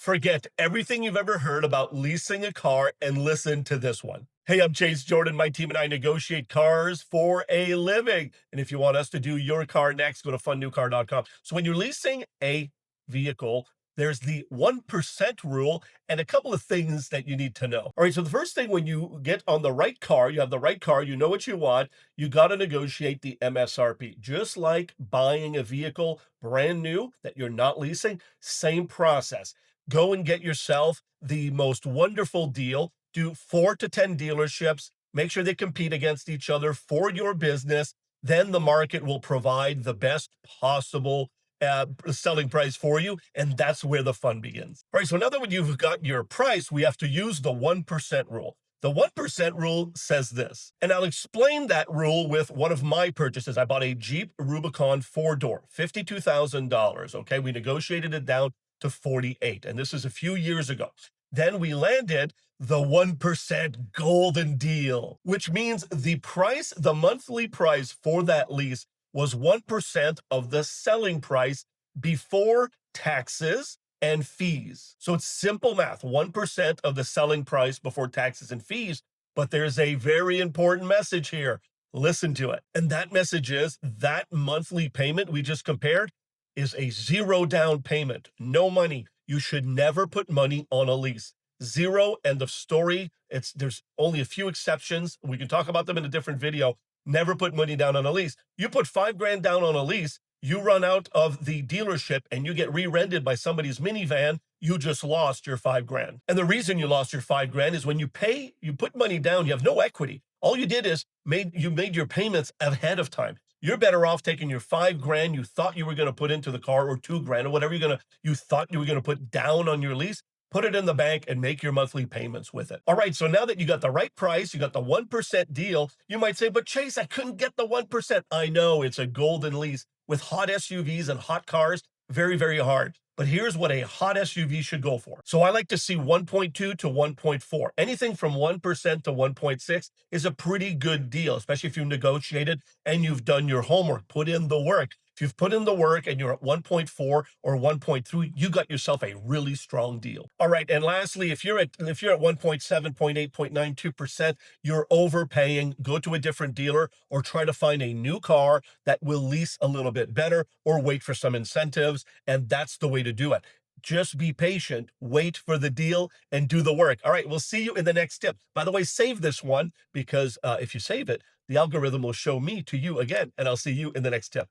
Forget everything you've ever heard about leasing a car and listen to this one. Hey, I'm Chase Jordan. My team and I negotiate cars for a living. And if you want us to do your car next, go to fundnewcar.com. So when you're leasing a vehicle, there's the 1% rule and a couple of things that you need to know. All right. So the first thing, when you get on the right car, you have the right car, you know what you want, you got to negotiate the MSRP. Just like buying a vehicle brand new that you're not leasing, same process. Go and get yourself the most wonderful deal. Do 4 to 10 dealerships. Make sure they compete against each other for your business. Then the market will provide the best possible selling price for you. And that's where the fun begins. All right. So now that when you've got your price, we have to use the 1% rule. The 1% rule says this, and I'll explain that rule with one of my purchases. I bought a Jeep Rubicon 4-door, $52,000. Okay. We negotiated it down to 48. And this is a few years ago. Then we landed the 1% golden deal, which means the monthly price for that lease was 1% of the selling price before taxes and fees. So it's simple math, 1% of the selling price before taxes and fees. But there's a very important message here. Listen to it. And that message is that monthly payment we just compared is a zero down payment, no money. You should never put money on a lease. Zero, end of story. There's only a few exceptions. We can talk about them in a different video. Never put money down on a lease. You put $5,000 down on a lease, you run out of the dealership and you get re-rented by somebody's minivan, you just lost your $5,000. And the reason you lost your $5,000 is when you put money down, you have no equity. All you did is you made your payments ahead of time. You're better off taking your $5,000 you thought you were going to put into the car, or $2,000 or whatever you thought you were going to put down on your lease. Put it in the bank and make your monthly payments with it. All right. So now that you got the right price, you got the 1% deal, you might say, but Chase, I couldn't get the 1%. I know, it's a golden lease with hot SUVs and hot cars. Very, very hard. But here's what a hot SUV should go for. So I like to see 1.2 to 1.4. Anything from 1% to 1.6 is a pretty good deal, especially if you negotiated and you've done your homework, put in the work. If you've put in the work and you're at 1.4 or 1.3, you got yourself a really strong deal. All right. And lastly, if you're at 1.7, 0.8, 0.92%, you're overpaying. Go to a different dealer or try to find a new car that will lease a little bit better, or wait for some incentives. And that's the way to do it. Just be patient, wait for the deal, and do the work. All right, we'll see you in the next tip. By the way, save this one, because if you save it, the algorithm will show me to you again, and I'll see you in the next tip.